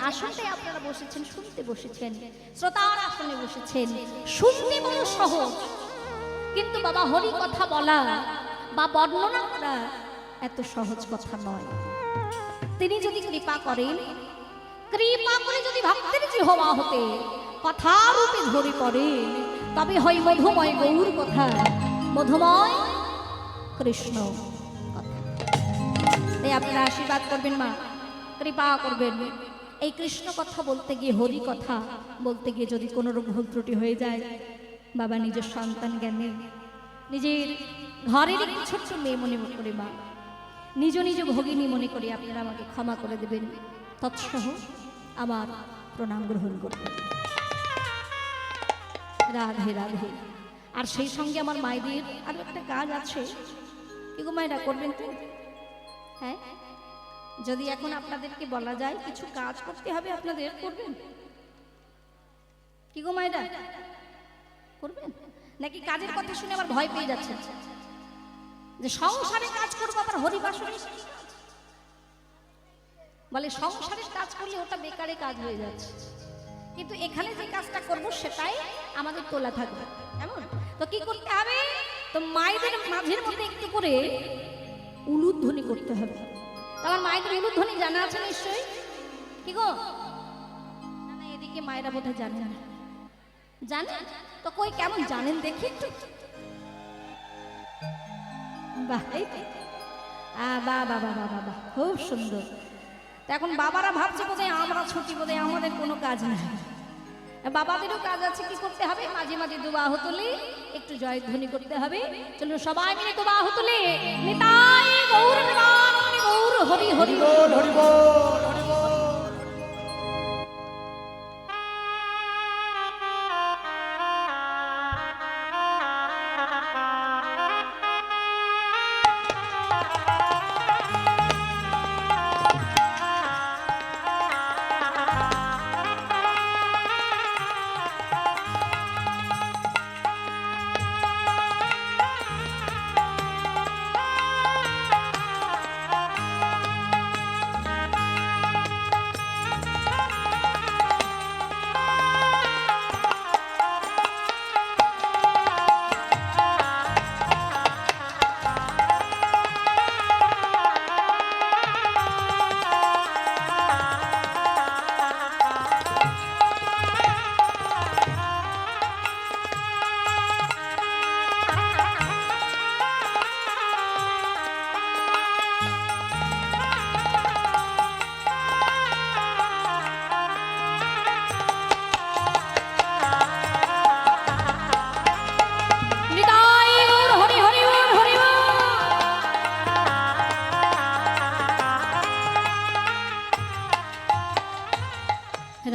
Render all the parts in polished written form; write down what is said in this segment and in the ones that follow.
আসনটায় আপনারা বসেছেন, শুনতে বসেছেন, শ্রোতার আসনে বসেছেন, শুনতে বড় সহজ, কিন্তু বাবা হরি কথা বলা বা বর্ণনা করা এত সহজ কথা নয়। তিনি যদি কৃপা করেন, কৃপা করে যদি ভক্তের জিহ্বা হতে কথা রূপে ধরে পড়েন, তবে হয় মধুময় গৌর কথা, মধুময় কৃষ্ণ কথা। তাই আপনারা আশীর্বাদ করবেন মা, কৃপা করবেন। এই কৃষ্ণ কথা বলতে গিয়ে, হরি কথা বলতে গিয়ে যদি কোনো রূপ ভুল ত্রুটি হয়ে যায়, বাবা নিজের সন্তান জ্ঞানে, নিজের ঘরের একটি ছোট্ট মেয়ে মনে করে মা, নিজ নিজ ভগিনী মনে করে আপনারা আমাকে ক্ষমা করে দেবেন, তৎসহ আমার প্রণাম গ্রহণ করবেন। রাধে রাধে। আর সেই সঙ্গে আমার মায়েদের আরো একটা কাজ আছে, কি গো মায়েরা করবেন তো? হ্যাঁ, যদি এখন আপনাদেরকে বলা যায় কিছু কাজ করতে হবে আপনাদের, করবেন কি গো মায়েরা? করবেন নাকি কাজের কথা শুনে আবার ভয় পেয়ে যাচ্ছে যে সংসারে কাজ করবো আবার হরিবাসরে? বলে সংসারের কাজ করলে ওটা বেকারে কাজ হয়ে যাচ্ছে, কিন্তু এখানে যে কাজটা করব সেটাই আমাদের তোলা থাকবে, এমন তো কি করতে হবে? তো মায়েদের মাঝের মধ্যে একটু করে উলুধ্বনি করতে হবে। আমার মায়েদের উলুধ্বনি জানা আছে নিশ্চয়ই, কি গো? না, এদিকে মায়েরা বোধহয় জানে না। জানেন তো? কই কেমন জানেন দেখি একটু। বাহ, বাহ বাহ বাহ বাহ বাহ, খুব সুন্দর। এখন বাবারা ভাবছে বোধহয় আমরা ছুটি, বোধহয় আমাদের কোনো কাজ নেই। বাবাদেরও কাজ আছে, কি করতে হবে? মাঝে মাঝে দুবাহ তুলে একটু জয়ধ্বনি করতে হবে। চলুন সবাই মিলে দুবাহ তুলে নিতাই গৌর প্রেমানন্দে গৌর হরি হরি বল হরি বল হরি বল।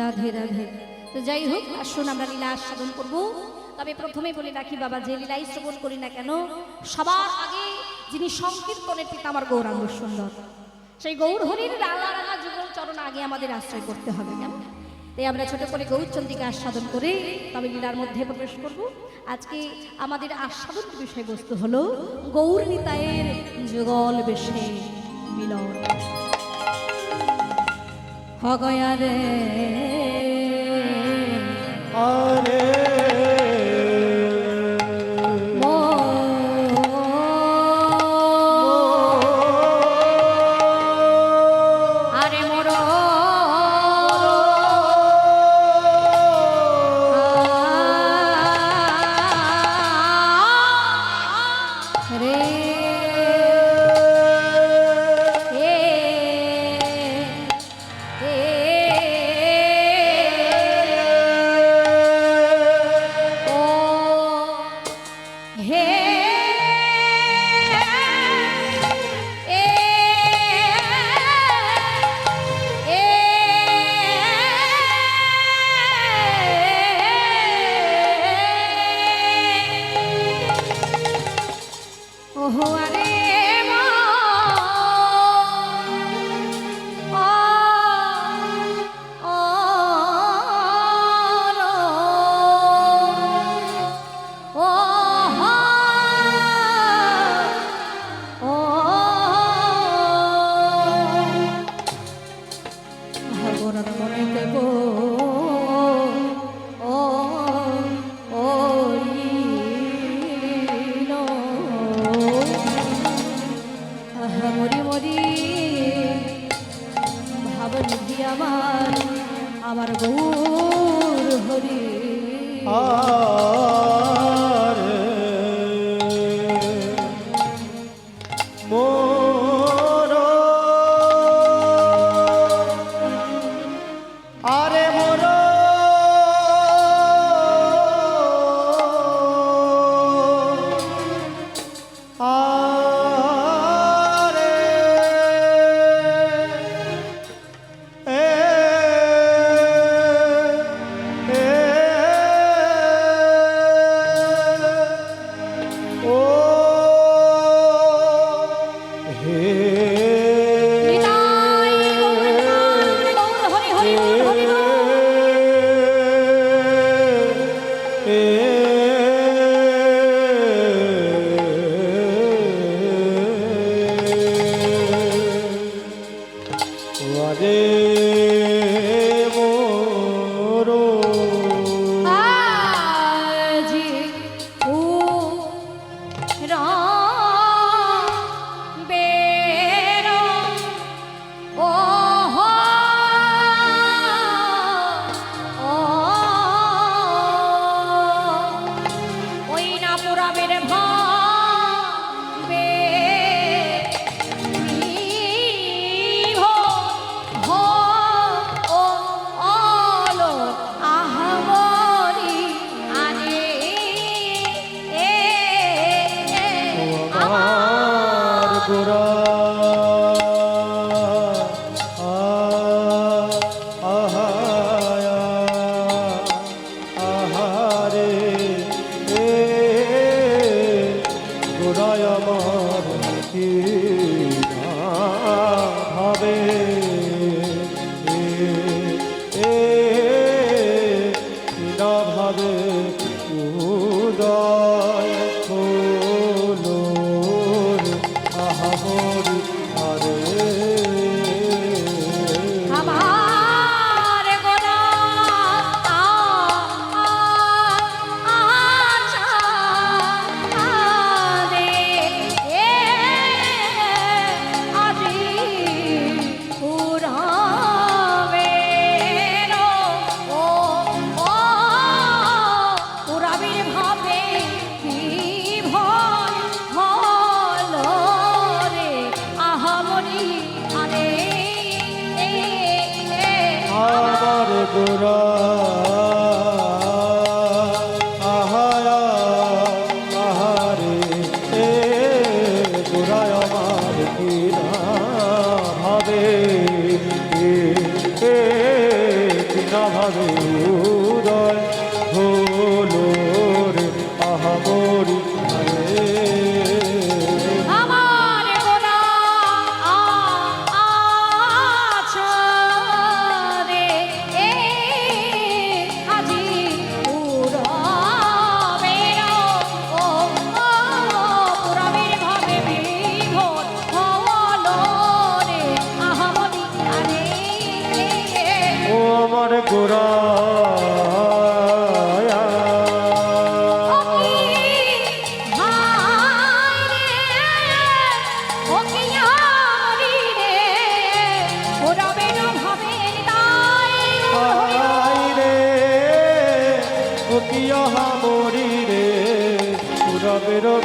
রাধে রাধে। তো যাই হোক, আসুন আমরা লীলা আস্বাদন করব। তবে প্রথমে বলে রাখি বাবা, যে লীলাই শ্রবণ করি না কেন, সবার আগে যিনি সংকীর্তনের পিতা আমার গৌরাঙ্গ সুন্দর, সেই গৌর হরির রাঙা রাঙা যুগল চরণ আগে আমাদের আশ্রয় করতে হবে, কেমন? তাই আমরা ছোট করে গৌরচন্দ্রিকা আস্বাদন করে তবে লীলার মধ্যে প্রবেশ করব। আজকে আমাদের আস্বাদন বিষয়বস্তু হলো গৌর নিতায়ের যুগল বেশে মিলন। হগয়া রে আরে মনে দেব ও ও মরি মরি ভাবনিধি আমার গৌর হরি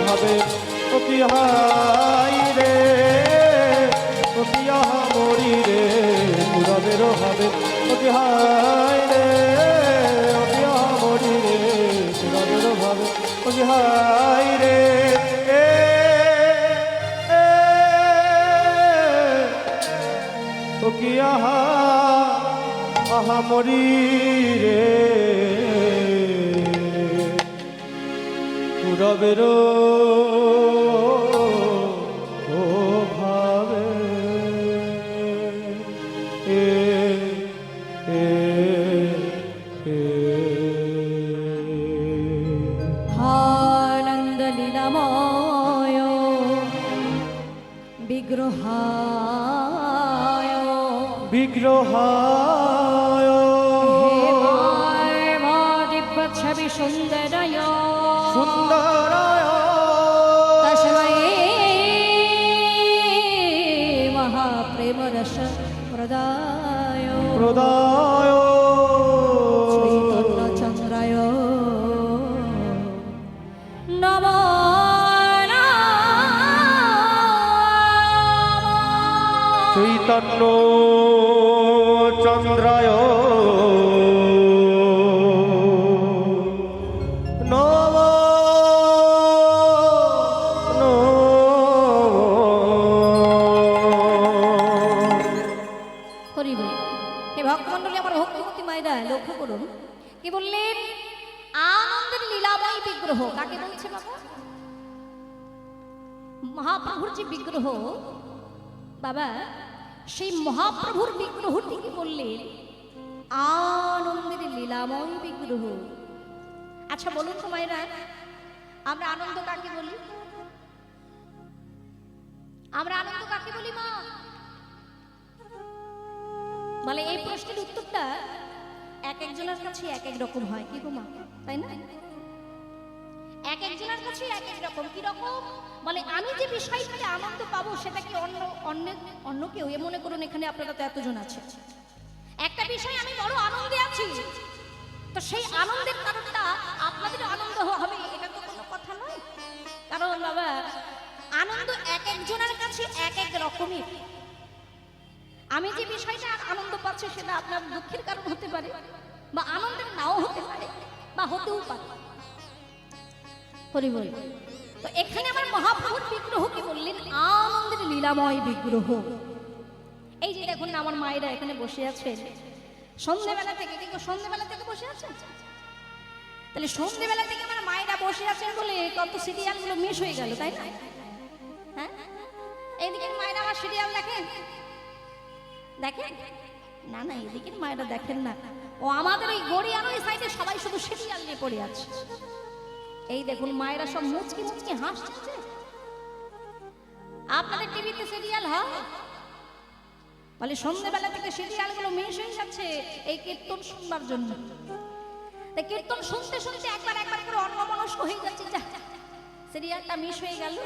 ভাবে ও কি হাই রে ও কি মরি রে পুরবের ভাবে ও কি হাই রে ও কি মরি রে পুরবের ভাবে ও কি হাই রে ও কি আহা মরি রে পুরবের ভাবে আনন্দ লীলাময় বিগ্রহায় বিগ্রহায় সুন্দরায় তস্मै মহাপ্রেম রস প্রদায় প্রদায় চৈতন্য চন্দ্রায় নমো নমঃ। চৈতন্য চন্দ্রায় নমঃ হরি বল। হে ভক্তমণ্ডলী, আমার ভক্তিমতী মায়েরা লক্ষ্য করুন, কি বললেন? আনন্দের লীলাময় বিগ্রহ। কাকে বলছে বাবা? মহাপ্রভুর যে বিগ্রহ বাবা, সেই মহাপ্রভুর বিগ্রহটিকে বললেন আনন্দের লীলাময় বিগ্রহ। আচ্ছা বলুন তো মায়েরা, আমরা আনন্দ কাকে বলি? আমরা আনন্দ কাকে বলি মা? বলে এই প্রশ্নের উত্তরটা এক একজনের কাছে এক এক রকম হয়, কি গো মা, তাই না? এক একজনের কাছে এক এক রকম। কি রকম? বলে আমি যে বিষয়টাতে আনন্দ পাবো সেটা কি অন্য কেউ? এ মনে করুন এখানে আপনারা তো এতজন আছে, একটা বিষয় আমি বড় আনন্দে আছি, তো সেই আনন্দের কারণটা আপনাদের আনন্দ হবে এটা তো কোনো কথা নয়। কারণ বাবা আনন্দ এক একজনের কাছে এক এক রকমের। আমি যে বিষয়টা আনন্দ পাচ্ছি সেটা আপনার দুঃখের কারণ হতে পারে, বা আনন্দের নাও হতে পারে, বা হতেও পারে। হরি বল। তো এখানে আমার মহাপ্রভুর বিগ্রহ কি বললেন? আনন্দের লীলাময় বিগ্রহ। এই যে দেখুন না, আমার মায়েরা এখানে বসে আছেন সন্ধ্যেবেলা থেকে, কিন্তু সন্ধ্যেবেলা থেকে বসে আছেন। তাহলে সন্ধ্যেবেলা থেকে আমার মায়েরা বসে আছেন বলে কত সিরিয়ালগুলো মিস হয়ে গেল, তাই না? হ্যাঁ, এইদিকে মায়েরা আমার সিরিয়াল দেখেন দেখেন না? না, এদিকের মায়েরা দেখেন না। ও আমাদের এই গড়িয়ার ওই সাইডে সবাই শুধু সিরিয়াল নিয়ে পড়ে আছে। এই দেখুন মায়েরা সব মুচকি মুচকি হাসছে। আপনাদের টিভিতে সিরিয়াল হয়? বলে সন্ধ্যেবেলা থেকে সিরিয়ালগুলো মিস হয়ে যাচ্ছে এই কীর্তন শুনবার জন্য। তাই কীর্তন শুনতে শুনতে একবার করে অন্যমনস্ক হয়ে যাচ্ছে, যা সিরিয়ালটা মিস হয়ে গেল,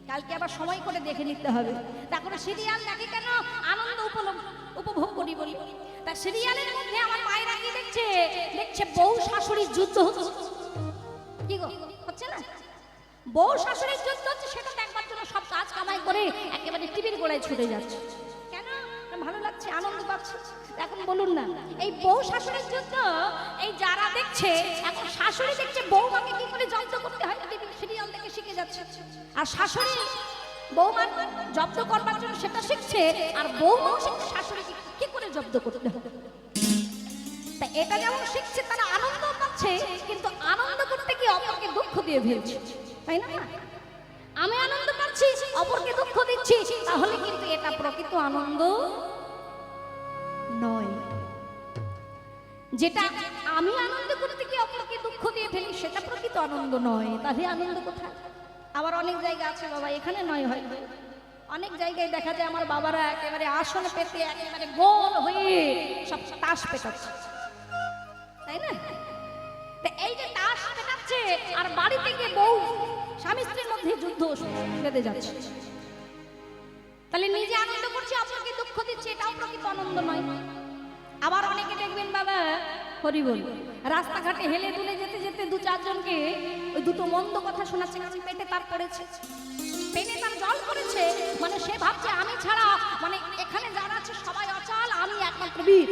কালকে আবার সময় করে দেখে নিতে হবে। তারপরে সিরিয়াল দেখে কেন? আনন্দ উপভোগ করি বলি। তা সিরিয়ালের মধ্যে আমার মায়েরা কি দেখছে বউ শাশুড়ির যুদ্ধ হচ্ছে। কি গো, হচ্ছে না? বউ শাশুড়ির যুদ্ধ হচ্ছে, সেটা দেখবার জন্য সব কাজ কামাই করে একেবারে টিভির গোড়ায় ছুটে যাচ্ছে। কেন? ভালো লাগছে, আনন্দ পাচ্ছে। এখন বলুন না, এই বউ শাশুড়ির যুদ্ধ এই যারা দেখছে, এখন শাশুড়ি দেখছে বউমাকে কি করে জব্দ করতে হয়, টিভির সিরিয়াল থেকে শিখে যাচ্ছে। আর শাশুড়ি বৌমা জব্দ করবার জন্য সেটা শিখছে, আর বৌমাও শিখছে শাশুড়িকে কি করে জব্দ করতে হবে। তা এটা যেমন শিখছে, তারা আনন্দ পাচ্ছে, কিন্তু আনন্দ করতে গিয়ে অপরকে দুঃখ দিয়ে ফেলছে, তাই না? আমি আনন্দ পাচ্ছি, অপরকে দুঃখ দিচ্ছি, তাহলে কিন্তু এটা প্রকৃত আনন্দ নয়। যেটা আমি আনন্দ করতে গিয়ে অপরকে দুঃখ দিয়ে ফেলি সেটা প্রকৃত আনন্দ নয়। তাহলে আনন্দ কোথায়? আবার অনেক জায়গা আছে বাবা, এখানে নয়, হয় অনেক জায়গায় দেখা যায় আমার বাবারা একেবারে আসন পেতে একেবারে গোল হয়ে সব তাস পেটাচ্ছে, তাই না? এই যে তাস পেটাচ্ছে আর বাড়ি থেকে বউ স্বামী স্ত্রীর মধ্যে যুদ্ধ বেঁধে যাচ্ছে, তাহলে নিজে আনন্দ করছে, অপরকে দুঃখ দিচ্ছে, এটাও প্রকৃত আনন্দ নয়। আবার অনেকে দেখবেন বাবা, হরি বল, রাস্তাঘাটে হেলে দুলে যেতে যেতে দু চারজনকে ওই দুটো মন্দ কথা শোনাচ্ছে, কারণ পেটে তার পড়েছে, পেটে তার জল পড়েছে, মানে সে ভাবছে আমি ছাড়া মানে এখানে যারা আছে সবাই অচল, আমি একমাত্র বীর।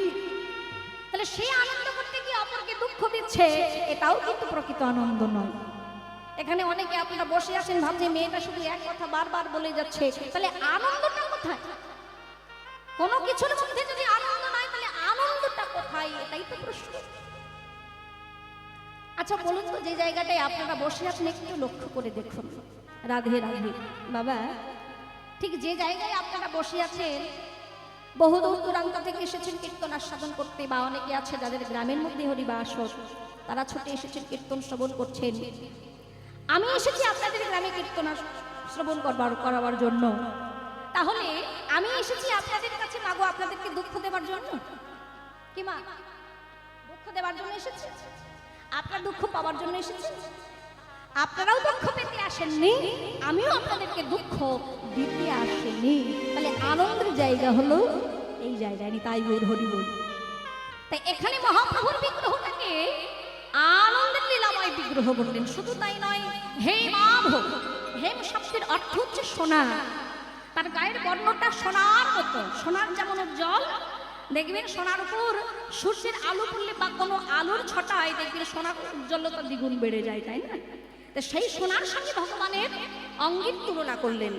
তাহলে সে আনন্দ করতে গিয়ে অপরকে দুঃখ দিচ্ছে, এটাও কিন্তু প্রকৃত আনন্দ নয়। এখানে অনেকে আপনারা বসে আছেন ভাবছে মেয়েটা শুধু এক কথা বারবার বলে যাচ্ছে, তাহলে আনন্দটা কোথায়? কোনো কিছুর মধ্যে যদি আনন্দ নাই, তাহলে আনন্দটা কোথায়? এটাই তো প্রশ্ন। আচ্ছা বলুন তো, যে জায়গাটায় আপনারা বসে আছেন একটু লক্ষ্য করে দেখুন। রাধে রাধে বাবা, ঠিক যে জায়গায় আপনারা বসে আছেন, বহু দূর দূরান্ত থেকে এসেছেন কীর্তন আস্বাদন করতে, বা অনেকে আছে যাদের গ্রামের মধ্যে হরিবাস, তারা ছুটে এসেছেন কীর্তন শ্রবণ করছেন। আমি এসেছি আপনাদের গ্রামে কীর্তন শ্রবণ করাবার জন্য। তাহলে আমি এসেছি আপনাদের কাছে মাগো, আপনাদেরকে দুঃখ দেবার জন্য? কি মা, দুঃখ দেবার জন্য এসেছি? আপনার দুঃখ পাওয়ার জন্য এসেছি? আপনারাও দুঃখ পেতে আসেননি, আমিও আপনাদেরকে দুঃখ দিতে আসেনি। তাহলে আনন্দের জায়গা হলো এই জায়গায়, তাই গৌর হরি বল। তাই এখানে মহাপ্রভুর বিগ্রহটাকে আনন্দের লীলাময় বিগ্রহ বললেন। শুধু তাই নয়, হেমাভ, হেম শব্দের অর্থ হচ্ছে সোনা। তার গায়ের বর্ণটা সোনার মতো, সোনার যেমন উজ্জ্বল, দেখবেন সোনার উপর সূর্যের আলো পড়লে বা কোনো আলোর ছটায় দেখবেন সোনার উজ্জ্বলতা দ্বিগুণ বেড়ে যায়, তাই না? তো সেই সোনার সঙ্গে ভগবানের অঙ্গের তুলনা করলেন।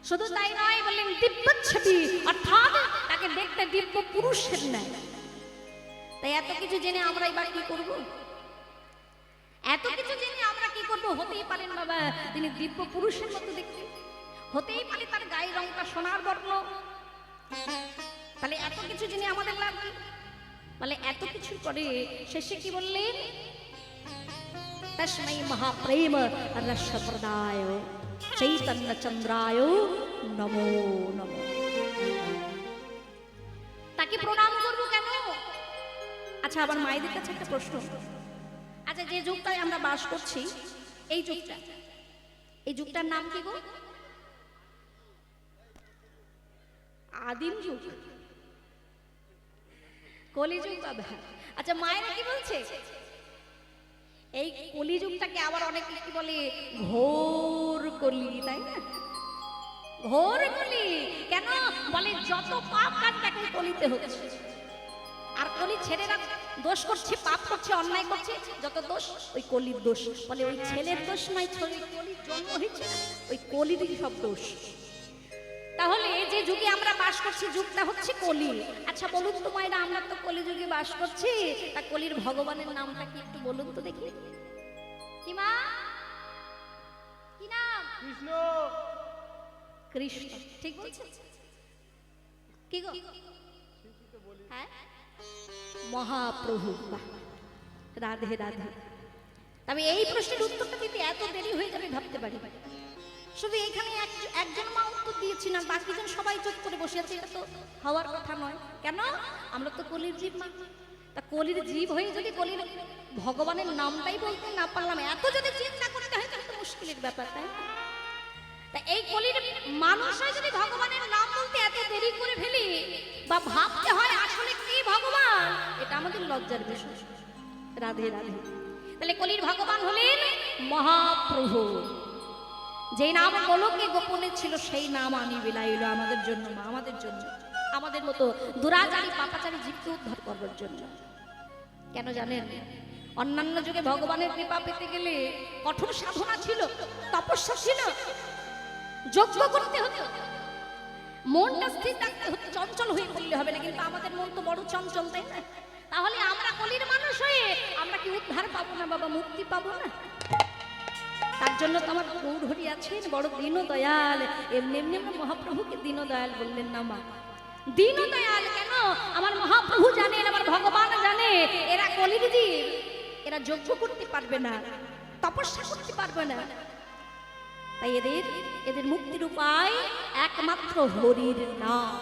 শুধু তাই নয়, বললেন দিব্য ছবি, অর্থাৎ তাকে দেখতে দিব্য পুরুষের ন্যায়। তাই এত কিছু জেনে আমরা এবার কি করব? এত কিছু জেনে আমরা কি করব? হতেই পারেন বাবা তিনি দিব্য পুরুষের মতো দেখতে, হতেই পারে তার গায়ের রংটা সোনার বর্ণ। তাহলে এত কিছু জেনে আমাদের লাভ কি? বলে এত কিছু করে শেষে কি বললেন? তস্मै মহাপ্রেম রস প্রদায় চৈতন্য চন্দ্রায় নমো নমো। তাকে প্রণাম করবো কেন? আচ্ছা, আবার মায়েদের কাছে একটা প্রশ্ন। আচ্ছা, যে যুগটায় আমরা বাস করছি, এই যুগটার নাম কি গো? আদিম যুগ, কলিযুগ বাবা। আচ্ছা, মায়েরা কি বলছে? এই কলিযুগটাকে আবার অনেকে কি বলে? ঘোর কলি, তাই না? ঘোর কলি কেন বলে? যত পাপ কাজ তাকে কলিতে হচ্ছে। আর কলি ছেলেরা দোষ করছে, পাপ করছে, অন্যায় করছে, যত দোষ ওই কলির দোষ। বলে ওই ছেলের দোষ নয়, কলির জন্ম হয়েছে, ওই কলিরই সব দোষ। তাহলে যে যুগে আমরা বাস করছি যুগটা হচ্ছে কলি। আচ্ছা বলুন তো মায়েরা, আমরা তো কলি যুগে বাস করছি, তা কলির ভগবানের নামটা কি একটু বলুন তো দেখি। কি মা? কি নাম? কৃষ্ণ। কৃষ্ণ, ঠিক বলছে? কি গো? হ্যাঁ, মহাপ্রভু। রাধে রাধে। তবে এই প্রশ্নের উত্তরটা দিতে এত দেরি হয়ে যাবে ভাবতে পারি। শুধু এখানে একজন মা উত্তর দিয়েছি না, বাকিজন সবাই চুপ করে বসে আছে। এটা তো হওয়ার কথা নয়। কেন? আমরা তো কলির জীব মা। তা কলির জীব হয়ে যদি কলির ভগবানের নামটাই বলতে না পারলাম, এত যদি চিন্তা করতে হয় তাহলে তো মুশকিলের ব্যাপার, তাই না? তা এই কলির মানুষ হয়ে যদি ভগবানের নাম বলতে এত দেরি করে ফেলি বা ভাবতে হয় আসলে কি ভগবান, এটা আমাদের লজ্জার বিষয়। রাধে রাধে। তাহলে কলির ভগবান হলেন মহাপ্রভু। যেই নাম গোলকে গোপনে ছিল সেই নাম আনি বিলাইল আমাদের জন্য, মা আমাদের জন্য, আমাদের মতো দুরাচারী পাপাচারী জীবকে উদ্ধার করবার জন্য। কেন জানেন? অন্যান্য যুগে ভগবানের কৃপা পেতে গেলে কঠোর সাধনা ছিল, তপস্যা ছিল, যজ্ঞ করতে হতো, মনটা স্থির রাখতে হতো, চঞ্চল হয়ে পড়লে হবে না। কিন্তু আমাদের মন তো বড় চঞ্চল, তাই না? তাহলে আমরা কলির মানুষ হয়ে আমরা কি উদ্ধার পাবো না বাবা, মুক্তি পাবো না? তার জন্য তো আমার গৌর হরি আছেন বড় দীন দয়াল। এমনি এমনি আমরা মহাপ্রভুকে দীন দয়াল বললেন না মা। দীন দয়াল কেন? আমার মহাপ্রভু জানেন, আমার ভগবান জানে এরা কলির জীব, এরা যজ্ঞ করতে পারবে না, তপস্যা করতে পারবে না। তাই এদের মুক্তির উপায় একমাত্র হরির নাম।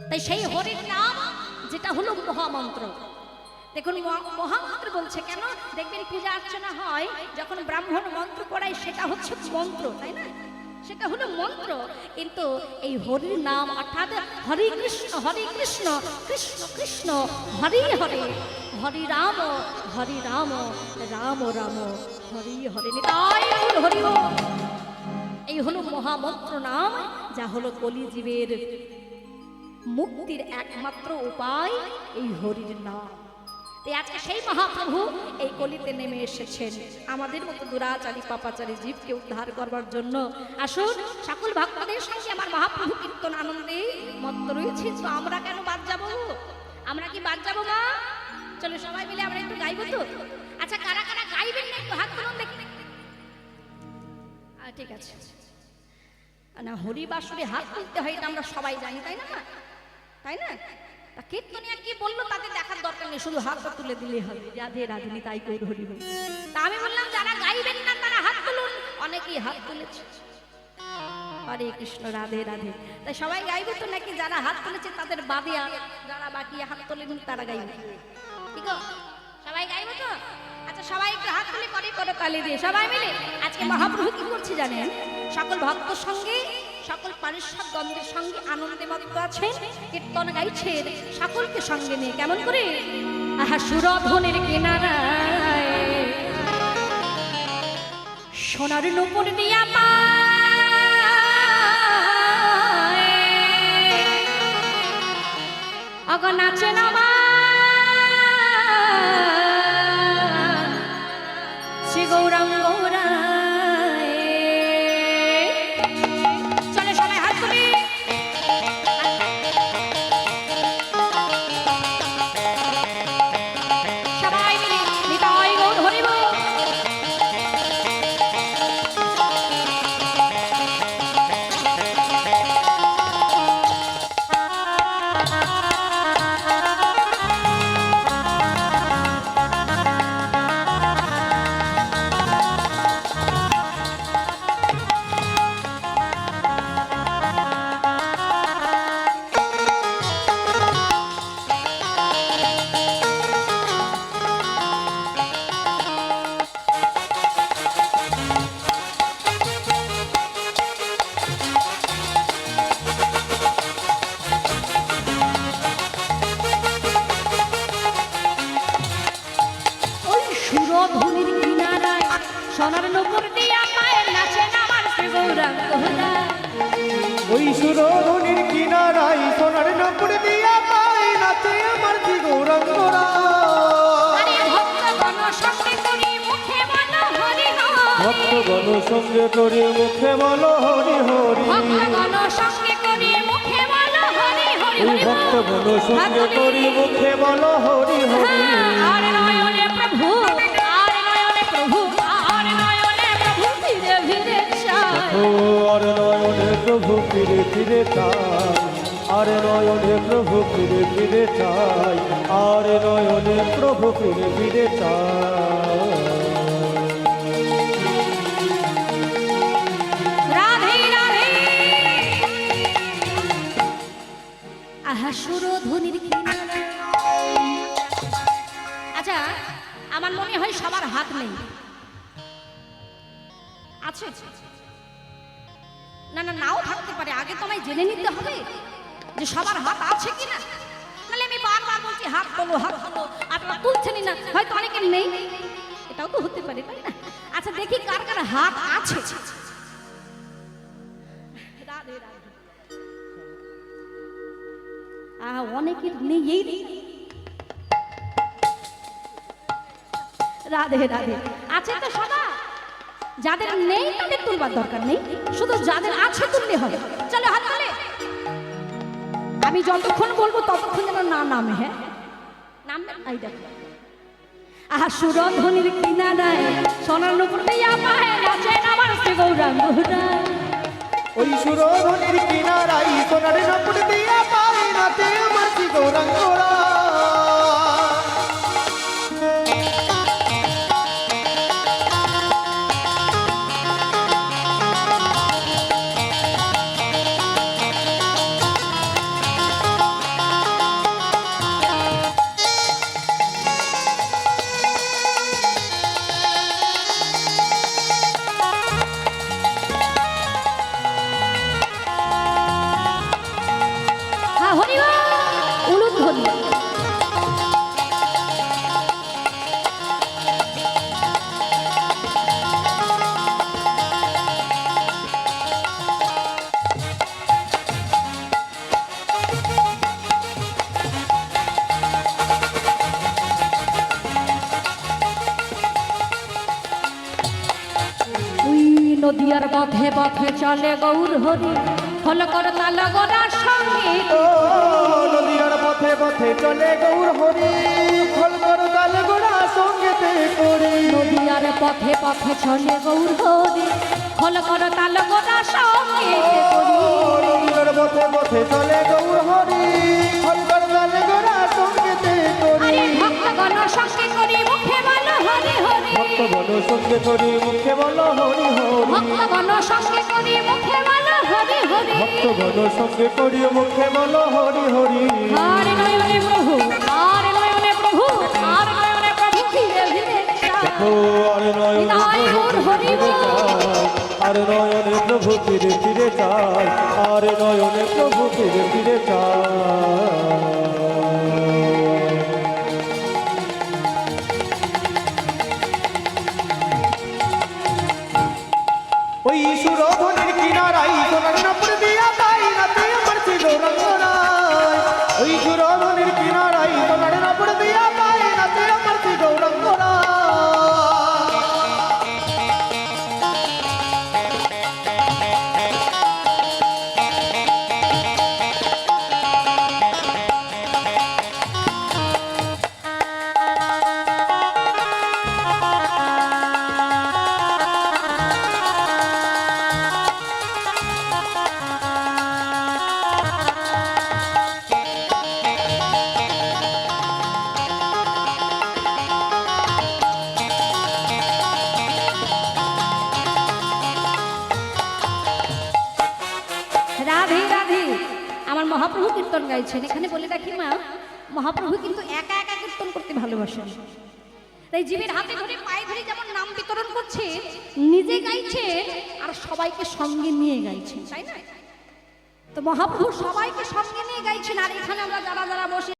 তাই সেই হরির নাম যেটা হলো মহামন্ত্র। দেখুন মহামন্ত্র বলছে কেন? দেখবেন পূজা অর্চনা হয় যখন ব্রাহ্মণ মন্ত্র পড়ায়, সেটা হচ্ছে মন্ত্র, তাই না? সেটা হলো মন্ত্র। কিন্তু এই হরির নাম অর্থাৎ হরি কৃষ্ণ কৃষ্ণ কৃষ্ণ হরি হরে, হরি রাম রাম রাম হরি হরে, নিতাই হরি বল। এই হলো মহামন্ত্র নাম, যা হলো কলিজীবের মুক্তির একমাত্র উপায়, এই হরির নাম। তাই আজকে সেই মহাপ্রভু এই কলিতে নেমে এসেছেন আমাদের মতো দুরাচারী পাপাচারী জীবকে উদ্ধার করবার জন্য। আসুন সকল ভক্তদের সঙ্গে আমার মহাপ্রভু কীর্তন আনন্দে মত্ত রয়েছে। তো আমরা কেন বাদ যাবো? আমরা কি বাদ যাবো মা? চলো সবাই মিলে আমরা একটু গাইবো তো। আচ্ছা, কারা কারা গাইবেন না একটু হাত তুলুন দেখি। ঠিক আছে না, হরি বাসুরে হাত তুলতে হয় এটা আমরা সবাই জানি, তাই না? তাই না? কীর্তনিয়া কি বললো তাদের দেখার দরকার নেই, শুধু হাতটা তুলে দিলেই হবে। রাধে রাধে, তাই কই হরি হরি। তা আমি বললাম যারা গাইবেন না তারা হাত তুলুন। অনেকেই হাত তুলেছে। হরে কৃষ্ণ, রাধে রাধে। তাই সবাই গাইবে তো নাকি? যারা হাত তুলেছে তাদের বাদে আর যারা বাকি হাত তোলেন তারা গাইবে। ঠিক আছে? সবাই সবাই গাইবো তো? আচ্ছা সবাই একটু হাত তুলে করে তালি দিয়ে সবাই মিলে আজকে মহাপ্রভু কি করছে জানেন? সকল ভক্তর সঙ্গে সকল পারিষদ গন্ধের সঙ্গে আনন্দে মত্ত আছেন, কীর্তন গাইছেন সকলকে সঙ্গে নিয়ে। কেমন করে? আহা সুরধনের কিনারায় সোনার নূপুর দিয়া পায় অগ নাচে নামা শ্রী গৌরাঙ্গ রায়। চলে সবাই হাত তুলি। সবাই মিলে নিতাই গৌর হরি বল। সুরধুনির কিনারায় সোনার নূপুর দিয়া পায় নাচে আমার শ্রী গৌরাঙ্গ রায়। ওই সুরধুনির কিনারায় সোনার নপুর দিয়া পায় নাচে আমার শ্রী গৌরাঙ্গ আরে রায়। ভক্তগণ সঙ্গে করি মুখে বলো হরি হরি। ভক্তগণ সঙ্গে করি মুখে বলো হরি হরি। ভক্তগণ সঙ্গে করি মুখে বলো হরি হরি। ওই ভক্তগণ সঙ্গে করি মুখে বলো হরি হরি। আর নয়নে প্রভু, আর নয়নে প্রভু, আর নয়নে প্রভু ফিরে ফিরে চায়। ও আর নয়নে প্রভু ফিরে ফিরে চাই, আর নয়নে প্রভু ফিরে ফিরে চাই, আর নয়নে প্রভু ফিরে ফিরে চাই। রাধে রাধে। আহা সুরধুনির কিনারায়। আচ্ছা আমার মনে হয় সবার হাত নেই, আছে? না না নাও থাকতে পারে, আগে তো আমায় জেনে নিতে হবে যে সবার হাত আছে কিনা। নাহলে আমি বারবার বলছি হাত তোলো হাত তোলো, আপনারা তুলছেনই না, হয়তো অনেকের নেই, এটাও তো হতে পারে তাই না? আচ্ছা দেখি কার কার হাত আছে। রাধে রাধে। অনেকের নেই এই রে। রাধে রাধে। আছে তো সদা, যাদের নেই তাদের তুলবার দরকার নেই, শুধু যাদের আছে তুললে হবে। চলো হাত তোলে। আমি যতক্ষণ বলবো ততক্ষণ যেন না নামে। হ্যাঁ নামবে। এই দেখো আহা সুরধুনির কিনারায় সোনার নূপুর দিয়া পায় নাচে আমার শ্রী গৌরাঙ্গ রায়। ওই সুরধুনির কিনারায় সোনার নপুর দিয়া পায় নাচে আমার শ্রী গৌরাঙ্গ রায়। হ্যাঁ হরি বল। উলুধ্বনি। নদিয়ার পথে পথে চলে গৌর হরি, ফল কর তাল গোড়ার সঙ্গে। ও নদীর পথে পথে চলে গৌর হরি, ফল কর তাল গোড়া সঙ্গেতে করি। নদিয়ার পথে পথে চলে গৌর হরি, ফল কর তাল গোড়ার সঙ্গে। নদীর পথে পথে চলে গৌর হরি, ফল কর তাল গোড়া সঙ্গেতে করি। আরে ভক্তগণ সঙ্গে করি মুখে বলো হরি হরি। ভক্তগণ সঙ্গে করি মুখে বলো হরি হরি। ভক্তগণ সঙ্গে করি মুখে বলো হরি হরি। ভক্তগণ সঙ্গে করি মুখে বলো হরি হরি। আর নয়নে প্রভু, আর নয়নে প্রভু, আর নয়নে প্রভু ও আর নয়নে প্রভু ফিরে চায়, আর নয়নে প্রভু ফিরে ফিরে চায়, আর নয়নে প্রভু ফিরে ফিরে চায়। ওই সুরধনের কিনারাই সোনার নপুর দিয়া তাই নাতে আমার ছিল রঙ্গরায়, ওই সুরধনের কিনারাই সোনার নপুর দিয়া তাই নাতে আমার ছিল রঙ্গরায়। রাধে রাধে। আমার মহাপ্রভু কীর্তন গাইছেন। এখানে বলে রাখি মা, মহাপ্রভু কিন্তু একা একা কীর্তন করতে ভালোবাসেন। তাই জীবের হাতে ধরে পায়ে ধরে যেমন নাম বিতরণ করছে, নিজে গাইছে আর সবাইকে সঙ্গে নিয়ে গাইছেন, তাই না? তো মহাপ্রভু সবাইকে সঙ্গে নিয়ে গাইছেন। আর এখানে আমরা যারা যারা বসে